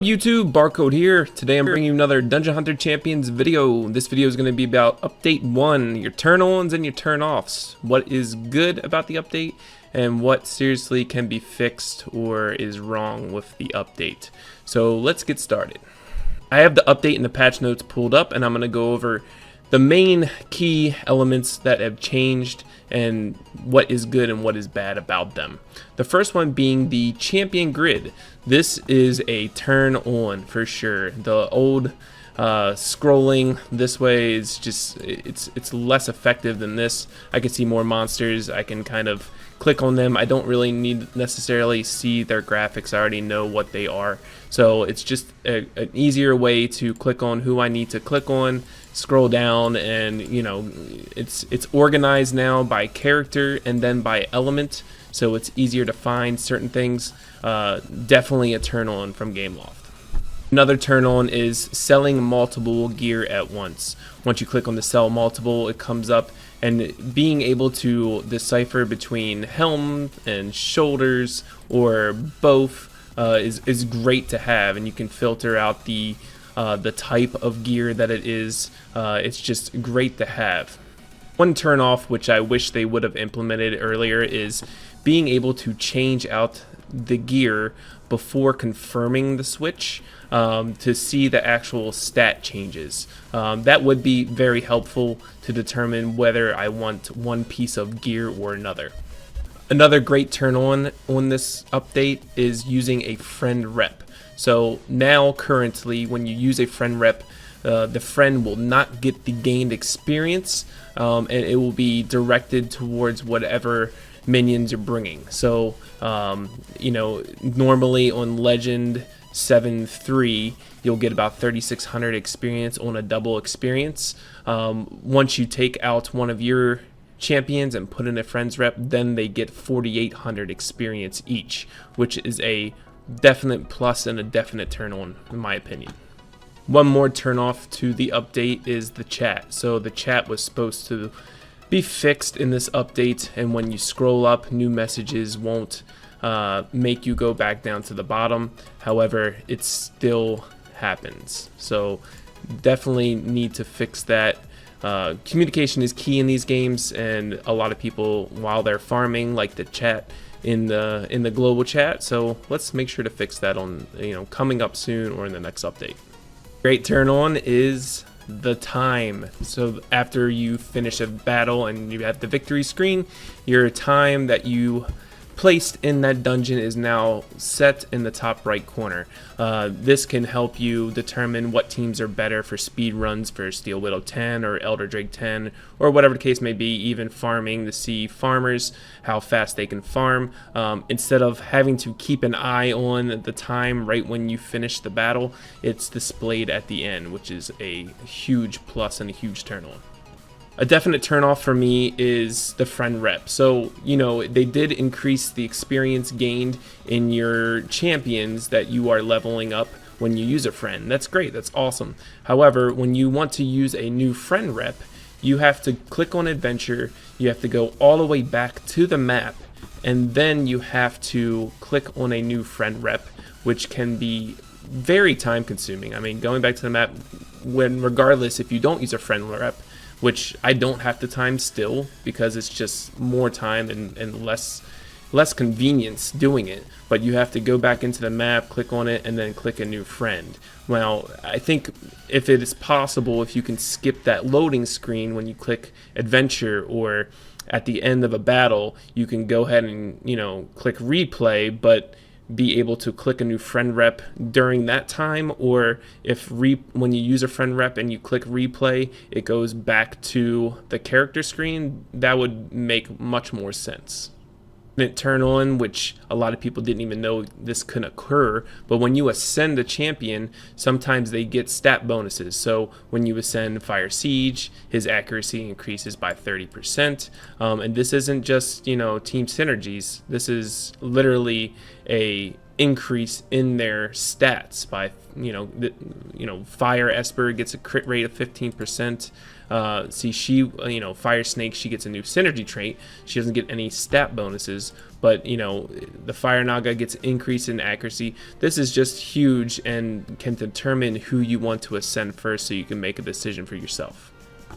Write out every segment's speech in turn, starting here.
YouTube, Barcode here. Today I'm bringing you another Dungeon Hunter Champions video. This video is going to be about Update 1, your turn-ons and your turn-offs. What is good about the update and what seriously can be fixed or is wrong with the update. So let's get started. I have the update and the patch notes pulled up, and I'm going to go over the main key elements that have changed and what is good and what is bad about them. The first one being the champion grid. This is a turn on for sure. The old scrolling this way is just it's less effective than this. I can see more monsters. I can kind of click on them. I don't really need necessarily see their graphics. I already know what they are. So it's just an easier way to click on who I need to click on, scroll down, and you know, it's organized now by character and then by element, so it's easier to find certain things. Definitely a turn on from Gameloft. Another turn on is selling multiple gear at once. Once you click on the sell multiple, it comes up, and being able to decipher between helm and shoulders or both is great to have, and you can filter out the type of gear that it is. It's just great to have. One turn off which I wish they would have implemented earlier is being able to change out the gear before confirming the switch to see the actual stat changes. That would be very helpful to determine whether I want one piece of gear or another. Another great turn on this update is using a friend rep. So now currently when you use a friend rep, the friend will not get the gained experience, and it will be directed towards whatever minions you're bringing. So you know, normally on Legend 7.3 you'll get about 3,600 experience on a double experience. Once you take out one of your champions and put in a friend's rep, then they get 4,800 experience each, which is a definite plus and a definite turn on in my opinion. One more turn off to the update is the chat. So the chat was supposed to be fixed in this update, and when you scroll up, new messages won't make you go back down to the bottom. However, it still happens, so definitely need to fix that. Communication is key in these games, and a lot of people while they're farming like to chat in the global chat, so let's make sure to fix that on, you know, coming up soon or in the next update. Great turn on is the time. So after you finish a battle and you have the victory screen, your time that you placed in that dungeon is now set in the top right corner. This can help you determine what teams are better for speed runs for Steel Widow 10 or Elder Drake 10 or whatever the case may be, even farming to see farmers how fast they can farm. Instead of having to keep an eye on the time right when you finish the battle, it's displayed at the end, which is a huge plus and a huge turn on. A definite turnoff for me is the friend rep. So, you know, they did increase the experience gained in your champions that you are leveling up when you use a friend. That's great, that's awesome. However, when you want to use a new friend rep, you have to click on adventure, you have to go all the way back to the map, and then you have to click on a new friend rep, which can be very time consuming. I mean, going back to the map, when regardless if you don't use a friend rep, which I don't have the time still because it's just more time and less convenience doing it, but you have to go back into the map, click on it, and then click a new friend. Well, I think if it is possible, if you can skip that loading screen when you click adventure, or at the end of a battle, you can go ahead and, you know, click replay, but be able to click a new friend rep during that time, or if when you use a friend rep and you click replay, it goes back to the character screen, that would make much more sense. Turn on, which a lot of people didn't even know this could occur, but when you ascend a champion, sometimes they get stat bonuses. So when you ascend Fire Siege, his accuracy increases by 30%, and this isn't just, you know, team synergies. This is literally a increase in their stats by, Fire Esper gets a crit rate of 15%. Fire Snake, she gets a new synergy trait. She doesn't get any stat bonuses, but the Fire Naga gets increase in accuracy. This is just huge and can determine who you want to ascend first, so you can make a decision for yourself.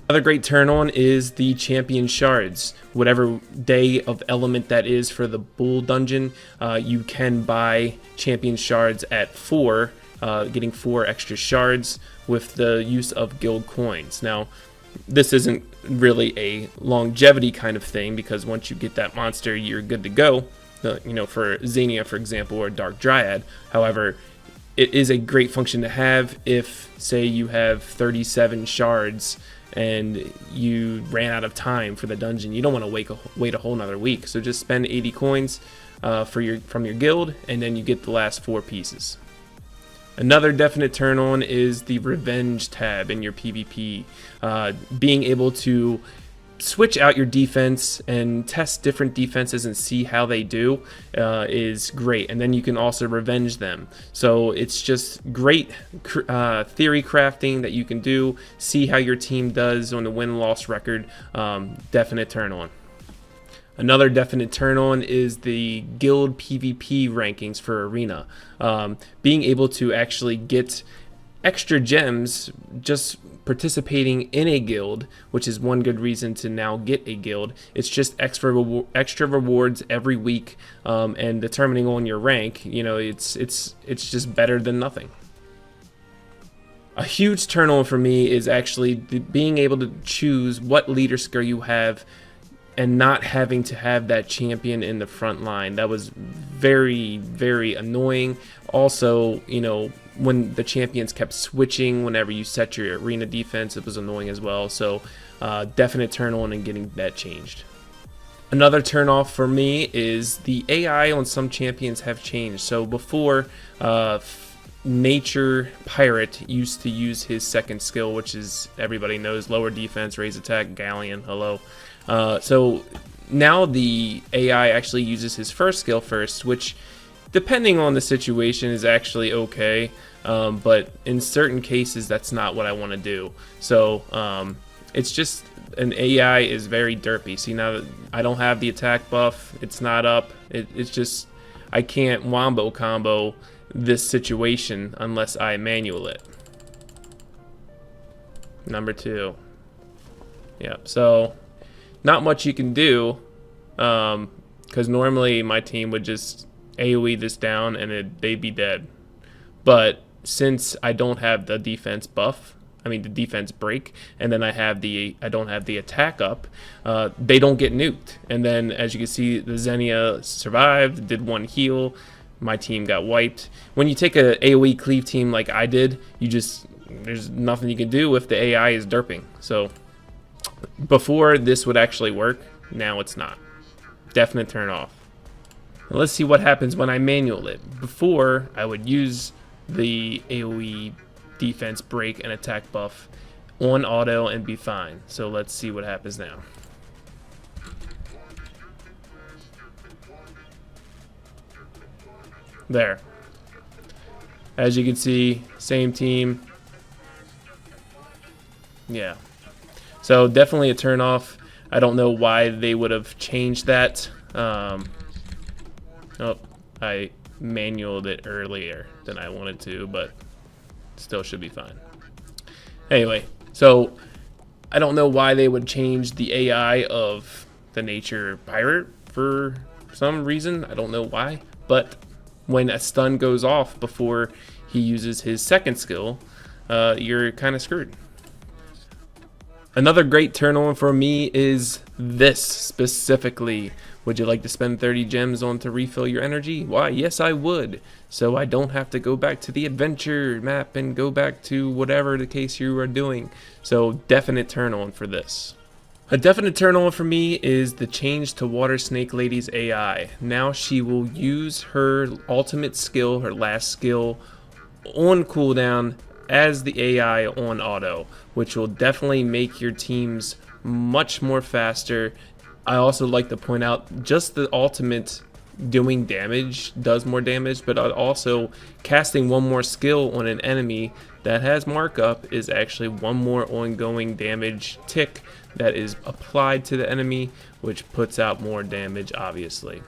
Another great turn on is the champion shards. Whatever day of element that is for the bull dungeon, you can buy champion shards at 4, getting 4 extra shards with the use of guild coins. Now, this isn't really a longevity kind of thing, because once you get that monster, you're good to go. For Xenia, for example, or Dark Dryad. However, it is a great function to have if, say, you have 37 shards and you ran out of time for the dungeon. You don't want to wait a whole nother week. So just spend 80 coins from your guild, and then you get the last 4 pieces. Another definite turn on is the revenge tab in your PvP. Being able to switch out your defense and test different defenses and see how they do is great, and then you can also revenge them. So it's just great theory crafting that you can do, see how your team does on the win-loss record. Definite turn on. Another definite turn on is the guild PvP rankings for Arena. Being able to actually get extra gems just participating in a guild, which is one good reason to now get a guild. It's just extra rewards every week, and determining on your rank, it's just better than nothing. A huge turn on for me is actually being able to choose what leader skill you have and not having to have that champion in the front line. That was very, very annoying. Also, when the champions kept switching whenever you set your arena defense, it was annoying as well. So definite turn on and getting that changed. Another turn off for me is the AI on some champions have changed. So before, Nature Pirate used to use his second skill, which is, everybody knows, lower defense, raise attack, Galleon, hello. So now the AI actually uses his first skill first, which, depending on the situation, is actually okay, but in certain cases that's not what I want to do. So it's just, an AI is very derpy. See, now that I don't have the attack buff, it's not up, it's just, I can't wombo combo this situation unless I manual it. Number 2. Yeah, so not much you can do, because normally my team would just AoE this down and they'd be dead. But since I don't have the defense buff, the defense break, and then I don't have the attack up, they don't get nuked. And then, as you can see, the Xenia survived, did 1 heal, my team got wiped. When you take a AoE cleave team like I did, there's nothing you can do if the AI is derping. So before, this would actually work, now it's not. Definite turn off. Now let's see what happens when I manual it. Before, I would use the AoE defense break and attack buff on auto and be fine. So let's see what happens now. There. As you can see, same team. Yeah. So definitely a turn off. I don't know why they would have changed that. Oh, I manualed it earlier than I wanted to, but still should be fine. Anyway, so I don't know why they would change the AI of the Nature Pirate for some reason. I don't know why, but when a stun goes off before he uses his second skill, you're kind of screwed. Another great turn on for me is this specifically. Would you like to spend 30 gems on to refill your energy? Why, yes I would. So I don't have to go back to the adventure map and go back to whatever the case you are doing. So definite turn on for this. A definite turn on for me is the change to Water Snake Lady's AI. Now she will use her ultimate skill, her last skill, on cooldown as the AI on auto, which will definitely make your teams much more faster. I also like to point out just the ultimate doing damage does more damage, but also casting one more skill on an enemy that has markup is actually one more ongoing damage tick that is applied to the enemy, which puts out more damage, obviously.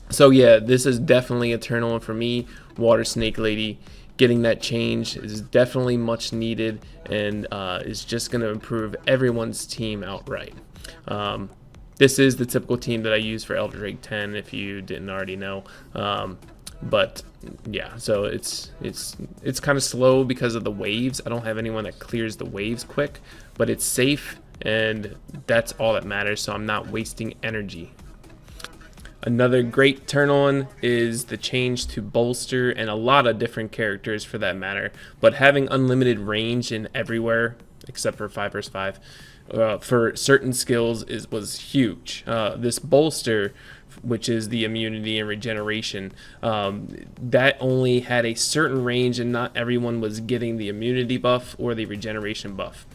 So yeah, this is definitely a turn on for me. Water Snake Lady getting that change is definitely much needed, and is just going to improve everyone's team outright. This is the typical team that I use for Elder Drake 10, if you didn't already know. But yeah, so it's kind of slow because of the waves. I don't have anyone that clears the waves quick, but it's safe, and that's all that matters, so I'm not wasting energy. Another great turn on is the change to bolster, and a lot of different characters for that matter, but having unlimited range in everywhere except for 5 vs 5 for certain skills was huge. This bolster, which is the immunity and regeneration, that only had a certain range, and not everyone was getting the immunity buff or the regeneration buff.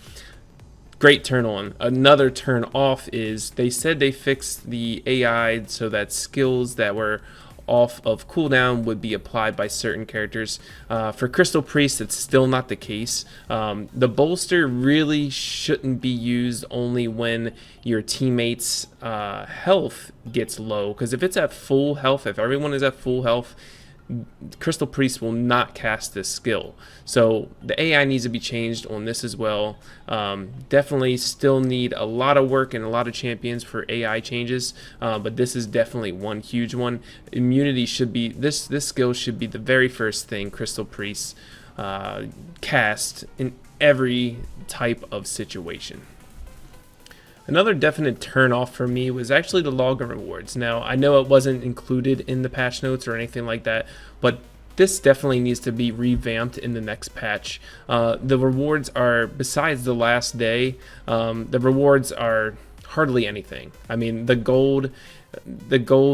Great turn on. Another turn off is they said they fixed the AI so that skills that were off of cooldown would be applied by certain characters. For Crystal Priest, it's still not the case. The bolster really shouldn't be used only when your teammates' health gets low, because if it's at full health, if everyone is at full health, Crystal Priest will not cast this skill. So the AI needs to be changed on this as well. Definitely still need a lot of work and a lot of champions for AI changes, but this is definitely one huge one. Immunity should be, this skill should be the very first thing Crystal Priest cast in every type of situation. Another definite turn off for me was actually the login rewards. Now, I know it wasn't included in the patch notes or anything like that, but this definitely needs to be revamped in the next patch. The rewards are, besides the last day, the rewards are hardly anything. I mean, the gold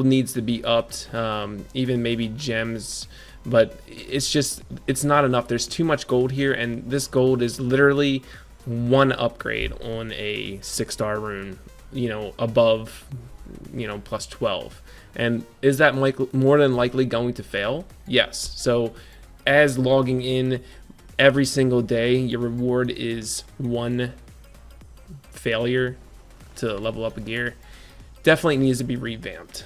needs to be upped, even maybe gems, but it's not enough. There's too much gold here, and this gold is literally one upgrade on a 6-star rune, above, plus 12. And is that more than likely going to fail? Yes. So as logging in every single day, your reward is one failure to level up a gear, definitely needs to be revamped.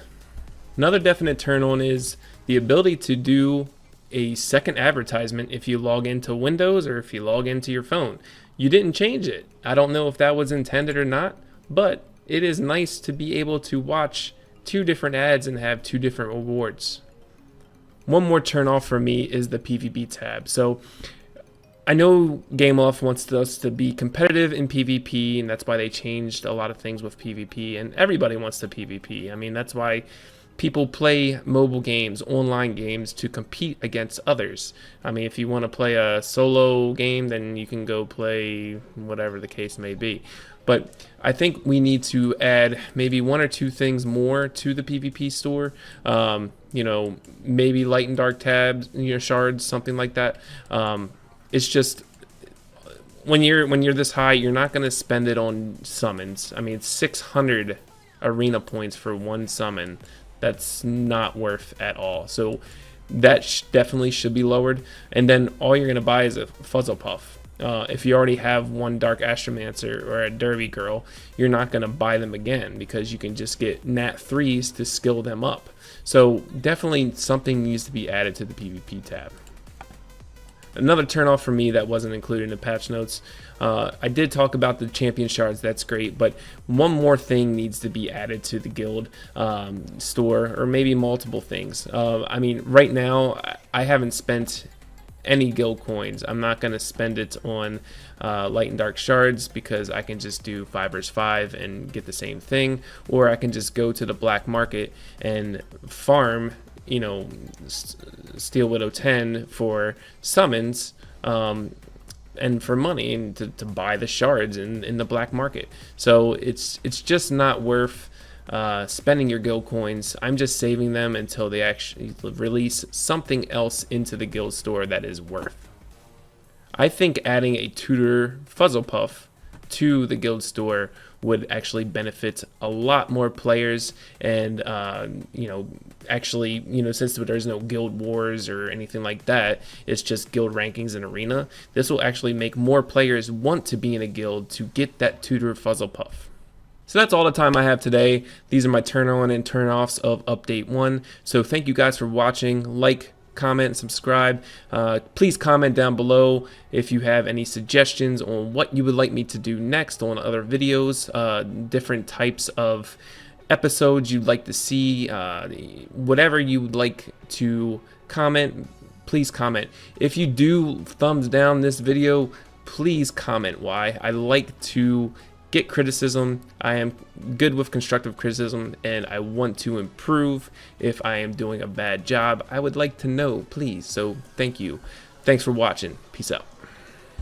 Another definite turn on is the ability to do a second advertisement if you log into Windows or if you log into your phone. You didn't change it. I don't know if that was intended or not, but it is nice to be able to watch 2 different ads and have 2 different rewards. One more turn off for me is the PvP tab. So I know GameLoft wants us to be competitive in PvP, and that's why they changed a lot of things with PvP, and everybody wants to PvP. I mean, that's why people play mobile games, online games, to compete against others. I mean, if you want to play a solo game, then you can go play whatever the case may be. But I think we need to add maybe 1 or 2 things more to the PvP store. Maybe light and dark tabs, shards, something like that. It's just, when you're this high, you're not going to spend it on summons. I mean, it's 600 arena points for 1 summon. That's not worth at all. So that definitely should be lowered. And then all you're going to buy is a Fuzzlepuff. If you already have 1 Dark Astromancer or a Derby Girl, you're not going to buy them again because you can just get Nat 3s to skill them up. So definitely something needs to be added to the PvP tab. Another turnoff for me that wasn't included in the patch notes, I did talk about the champion shards, that's great, but one more thing needs to be added to the guild store, or maybe multiple things. I mean, right now, I haven't spent any guild coins. I'm not going to spend it on light and dark shards because I can just do 5 vs 5 and get the same thing, or I can just go to the black market and farm Steel Widow 10 for summons and for money, and to buy the shards in the black market. So it's just not worth spending your guild coins. I'm just saving them until they actually release something else into the guild store that is worth. I think adding a tutor Fuzzlepuff to the guild store would actually benefit a lot more players. And actually, since there's no guild wars or anything like that, it's just guild rankings and arena, this will actually make more players want to be in a guild to get that tutor Fuzzlepuff. So that's all the time I have today. These are my turn on and turn offs of update 1. So thank you guys for watching. Like, comment, and subscribe. Please comment down below if you have any suggestions on what you would like me to do next on other videos, different types of episodes you'd like to see, whatever you would like to comment. Please comment. If you do thumbs down this video, please comment why. I like to get criticism. I am good with constructive criticism, and I want to improve. If I am doing a bad job, I would like to know, please. So thank you. Thanks for watching. Peace out.